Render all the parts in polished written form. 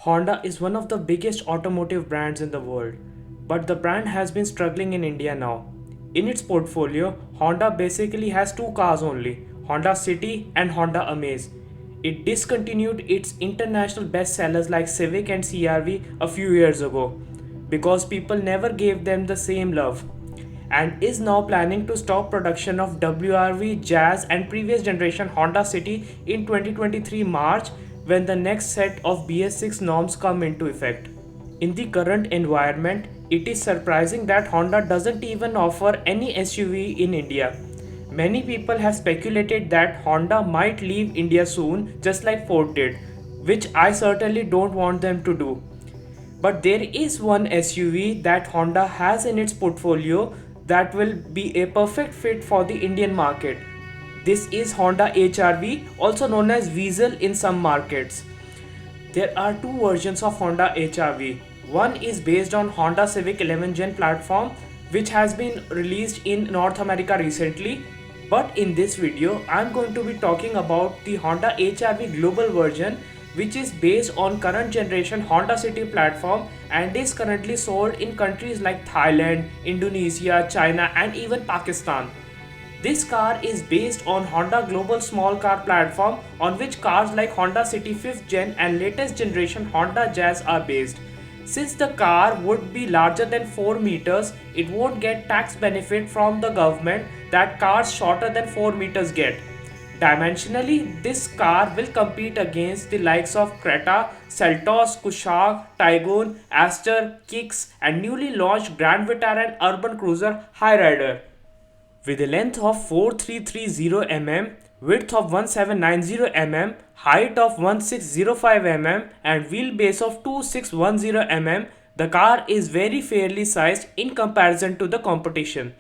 Honda is one of the biggest automotive brands in the world, but the brand has been struggling in India now. In its portfolio, Honda basically has two cars only, Honda City and Honda Amaze. It discontinued its international bestsellers like Civic and CRV a few years ago because people never gave them the same love, and is now planning to stop production of WRV, Jazz and previous generation Honda City in 2023 March when the next set of BS6 norms come into effect. In the current environment, it is surprising that Honda doesn't even offer any SUV in India. Many people have speculated that Honda might leave India soon, just like Ford did, which I certainly don't want them to do. But there is one SUV that Honda has in its portfolio that will be a perfect fit for the Indian market. This is Honda HR-V, also known as Weasel in some markets. There are two versions of Honda HR-V. One is based on Honda Civic 11 Gen platform, which has been released in North America recently. But in this video, I'm going to be talking about the Honda HR-V global version, which is based on current generation Honda City platform and is currently sold in countries like Thailand, Indonesia, China and even Pakistan. This car is based on Honda Global Small Car platform on which cars like Honda City 5th Gen and latest generation Honda Jazz are based. Since the car would be larger than 4 meters, it won't get tax benefit from the government that cars shorter than 4 meters get. Dimensionally, this car will compete against the likes of Creta, Seltos, Kushaq, Taygun, Aster, Kicks and newly launched Grand Vitara and urban cruiser Hyrider. With a length of 4330 mm, width of 1790 mm, height of 1605 mm and wheelbase of 2610 mm, the car is very fairly sized in comparison to the competition.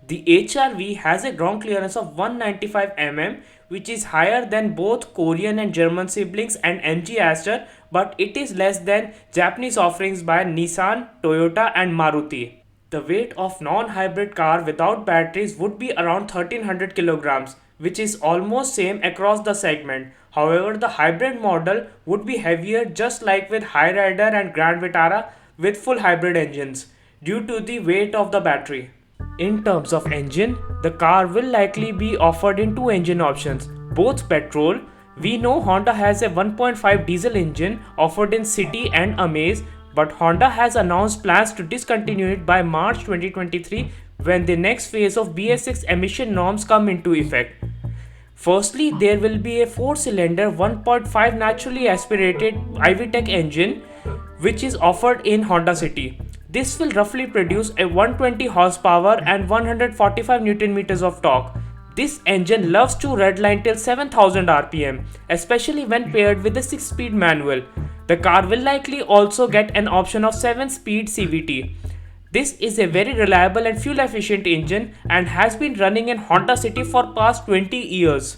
The HR-V has a ground clearance of 195 mm, which is higher than both Korean and German siblings and MG Aster, but it is less than Japanese offerings by Nissan, Toyota and Maruti. The weight of non-hybrid car without batteries would be around 1300 kilograms, which is almost same across the segment. However, the hybrid model would be heavier, just like with Hyrider and Grand Vitara with full hybrid engines, due to the weight of the battery. In terms of engine, the car will likely be offered in two engine options, both petrol. We know Honda has a 1.5 diesel engine offered in City and Amaze, but Honda has announced plans to discontinue it by March 2023 when the next phase of BS6 emission norms come into effect. Firstly, there will be a 4-cylinder 1.5 naturally aspirated IVTEC engine which is offered in Honda City. This will roughly produce a 120 horsepower and 145 Newton meters of torque. This engine loves to redline till 7000 rpm, especially when paired with a 6-speed manual. The car will likely also get an option of 7-speed CVT. This is a very reliable and fuel efficient engine and has been running in Honda City for past 20 years.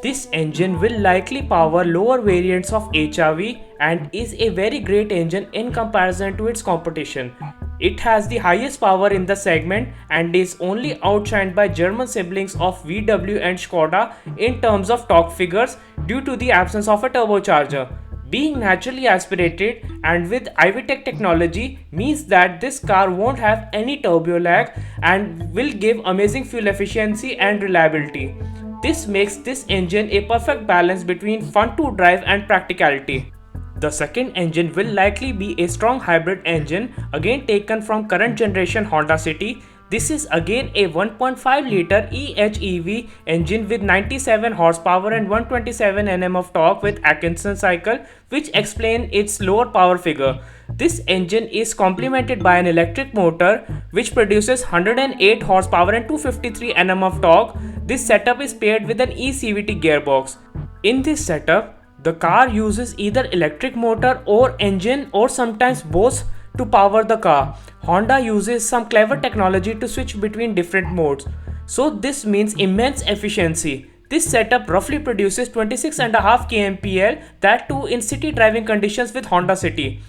This engine will likely power lower variants of HR-V and is a very great engine in comparison to its competition. It has the highest power in the segment and is only outshined by German siblings of VW and Skoda in terms of torque figures due to the absence of a turbocharger. Being naturally aspirated and with IVTEC technology means that this car won't have any turbo lag and will give amazing fuel efficiency and reliability. This makes this engine a perfect balance between fun to drive and practicality. The second engine will likely be a strong hybrid engine, again taken from current generation Honda City. This is again a 1.5 liter EHEV engine with 97 horsepower and 127 Nm of torque with Atkinson cycle, which explain its lower power figure. This engine is complemented by an electric motor which produces 108 horsepower and 253 Nm of torque. This setup is paired with an eCVT gearbox. In this setup, the car uses either electric motor or engine or sometimes both to power the car. Honda uses some clever technology to switch between different modes. So this means immense efficiency. This setup roughly produces 26.5 kmpl, that too in city driving conditions with Honda City.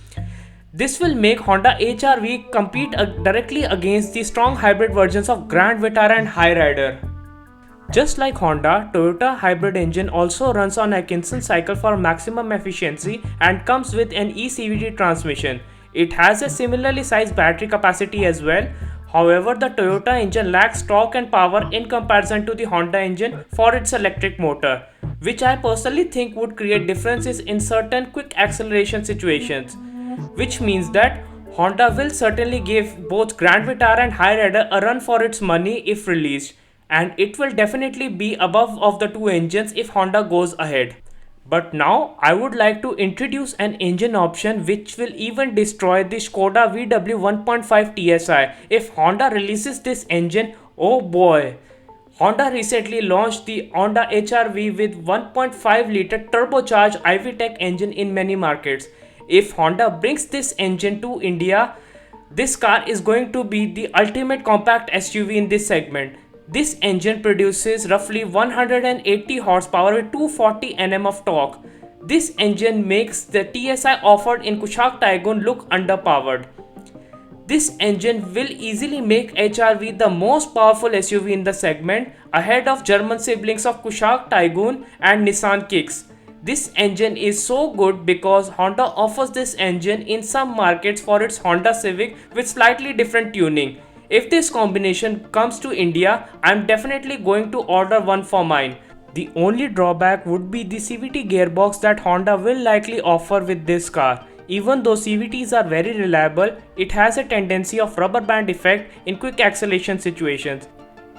This will make Honda HR-V compete directly against the strong hybrid versions of Grand Vitara and Hyrider. Just like Honda, Toyota hybrid engine also runs on Atkinson cycle for maximum efficiency and comes with an eCVT transmission. It has a similarly sized battery capacity as well. However, the Toyota engine lacks torque and power in comparison to the Honda engine for its electric motor, which I personally think would create differences in certain quick acceleration situations, which means that Honda will certainly give both Grand Vitara and High Rider a run for its money if released, and it will definitely be above of the two engines if Honda goes ahead. But now I would like to introduce an engine option which will even destroy the Skoda VW 1.5 TSI if Honda releases this engine. Oh boy! Honda recently launched the Honda HR-V with 1.5 liter turbocharged IV-Tech engine in many markets. If Honda brings this engine to India, this car is going to be the ultimate compact SUV in this segment. This engine produces roughly 180 horsepower with 240 Nm of torque. This engine makes the TSI offered in Kushaq Taigun look underpowered. This engine will easily make HR-V the most powerful SUV in the segment, ahead of German siblings of Kushaq Taigun and Nissan Kicks. This engine is so good because Honda offers this engine in some markets for its Honda Civic with slightly different tuning. If this combination comes to India, I am definitely going to order one for mine. The only drawback would be the CVT gearbox that Honda will likely offer with this car. Even though CVTs are very reliable, it has a tendency of rubber band effect in quick acceleration situations.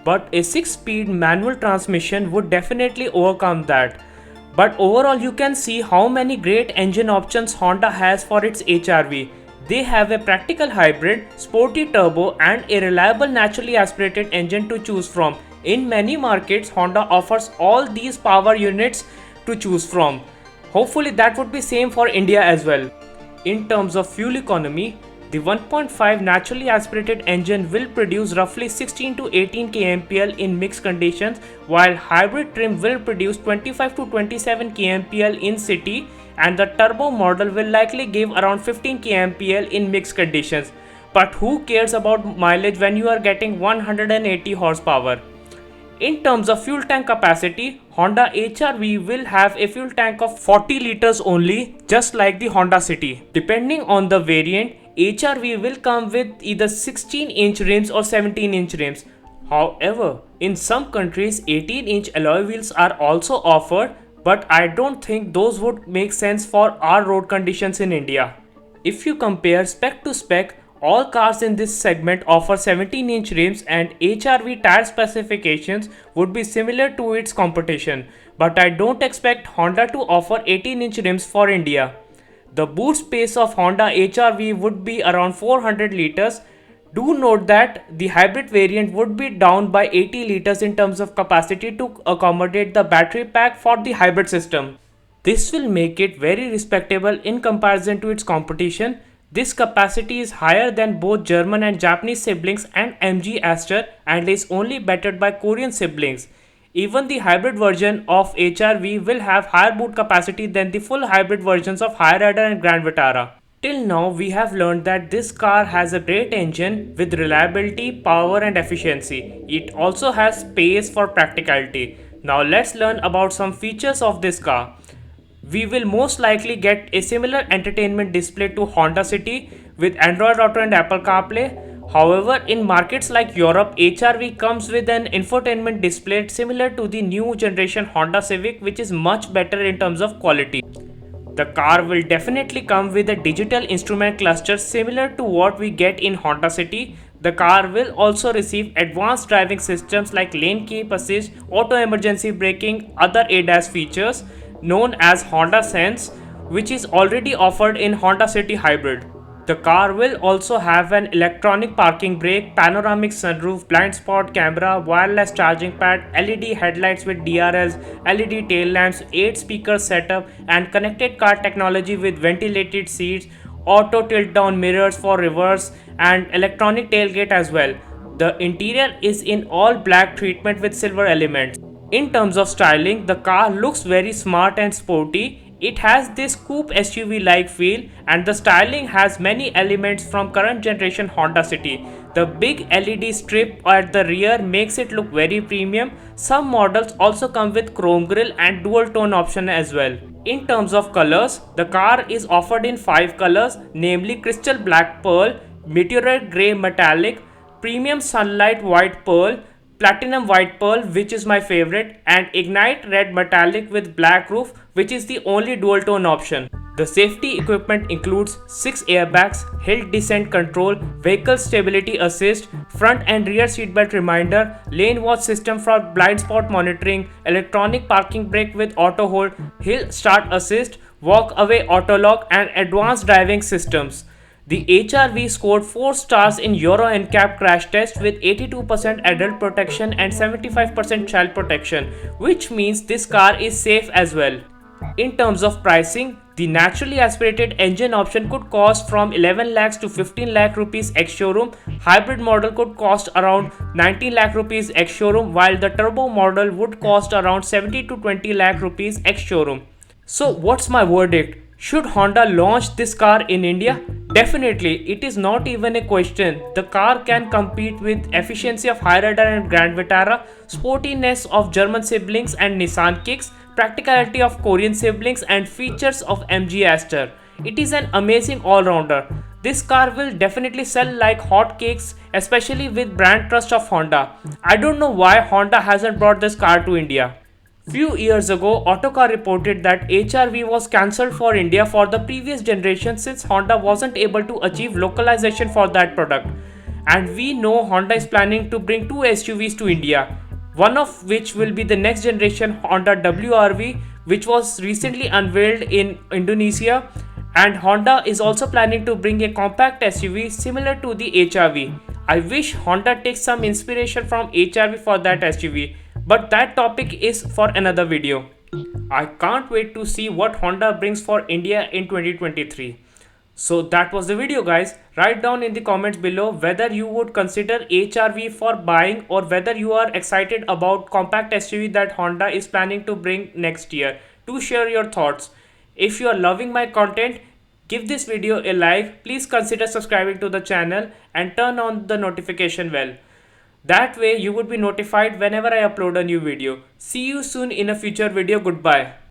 But a 6-speed manual transmission would definitely overcome that. But overall, you can see how many great engine options Honda has for its HR-V. They have a practical hybrid, sporty turbo and a reliable naturally aspirated engine to choose from. In many markets, Honda offers all these power units to choose from. Hopefully that would be same for India as well. In terms of fuel economy, the 1.5 naturally aspirated engine will produce roughly 16 to 18 kmpl in mixed conditions, while hybrid trim will produce 25 to 27 kmpl in city, and the turbo model will likely give around 15 kmpl in mixed conditions. But who cares about mileage when you are getting 180 horsepower? In terms of fuel tank capacity, Honda HR-V will have a fuel tank of 40 liters only, just like the Honda City. Depending on the variant, HR-V will come with either 16-inch rims or 17-inch rims. However, in some countries 18-inch alloy wheels are also offered, but I don't think those would make sense for our road conditions in India. If you compare spec to spec, all cars in this segment offer 17-inch rims and HR-V tire specifications would be similar to its competition, but I don't expect Honda to offer 18-inch rims for India. The boot space of Honda HR-V would be around 400 liters. Do note that the hybrid variant would be down by 80 liters in terms of capacity to accommodate the battery pack for the hybrid system. This will make it very respectable in comparison to its competition. This capacity is higher than both German and Japanese siblings and MG Aster and is only bettered by Korean siblings. Even the hybrid version of HR-V will have higher boot capacity than the full hybrid versions of High Rider and Grand Vitara. Till now, we have learned that this car has a great engine with reliability, power and efficiency. It also has space for practicality. Now let's learn about some features of this car. We will most likely get a similar entertainment display to Honda City with Android Auto and Apple CarPlay. However, in markets like Europe, HR-V comes with an infotainment display similar to the new generation Honda Civic, which is much better in terms of quality. The car will definitely come with a digital instrument cluster similar to what we get in Honda City. The car will also receive advanced driving systems like lane keep assist, auto emergency braking, other ADAS features known as Honda Sense, which is already offered in Honda City Hybrid. The car will also have an electronic parking brake, panoramic sunroof, blind spot camera, wireless charging pad, LED headlights with DRLs, LED tail lamps, 8-speaker setup and connected car technology with ventilated seats, auto tilt down mirrors for reverse and electronic tailgate as well. The interior is in all black treatment with silver elements. In terms of styling, the car looks very smart and sporty. It has this coupe SUV like feel, and the styling has many elements from current generation Honda City. The big LED strip at the rear makes it look very premium. Some models also come with chrome grille and dual tone option as well. In terms of colors, the car is offered in 5 colors, namely Crystal Black Pearl, Meteorite Grey Metallic, Premium Sunlight White Pearl, Platinum White Pearl, which is my favorite, and Ignite Red Metallic with black roof, which is the only dual tone option. The safety equipment includes 6 airbags, hill descent control, vehicle stability assist, front and rear seatbelt reminder, lane watch system for blind spot monitoring, electronic parking brake with auto hold, hill start assist, walk away auto lock, and advanced driving systems. The HRV scored 4 stars in Euro NCAP crash test with 82% adult protection and 75% child protection, which means this car is safe as well. In terms of pricing, the naturally aspirated engine option could cost from 11 lakhs to 15 lakh rupees ex showroom. Hybrid model could cost around 19 lakh rupees ex showroom, while the turbo model would cost around 70 to 20 lakh rupees ex showroom. So what's my verdict? Should Honda launch this car in India? Definitely, it is not even a question. The car can compete with efficiency of Hyryder and Grand Vitara, sportiness of German siblings and Nissan Kicks, practicality of Korean siblings, and features of MG Aster. It is an amazing all-rounder. This car will definitely sell like hotcakes, especially with brand trust of Honda. I don't know why Honda hasn't brought this car to India. Few years ago, Autocar reported that HRV was cancelled for India for the previous generation since Honda wasn't able to achieve localization for that product. And we know Honda is planning to bring 2 SUVs to India, one of which will be the next generation Honda WRV, which was recently unveiled in Indonesia. And Honda is also planning to bring a compact SUV similar to the HRV. I wish Honda takes some inspiration from HRV for that SUV, but that topic is for another video. I can't wait to see what Honda brings for India in 2023. So that was the video, guys. Write down in the comments below whether you would consider HRV for buying or whether you are excited about compact SUV that Honda is planning to bring next year. Do share your thoughts. If you are loving my content, give this video a like. Please consider subscribing to the channel and turn on the notification bell. That way you would be notified whenever I upload a new video. See you soon in a future video. Goodbye.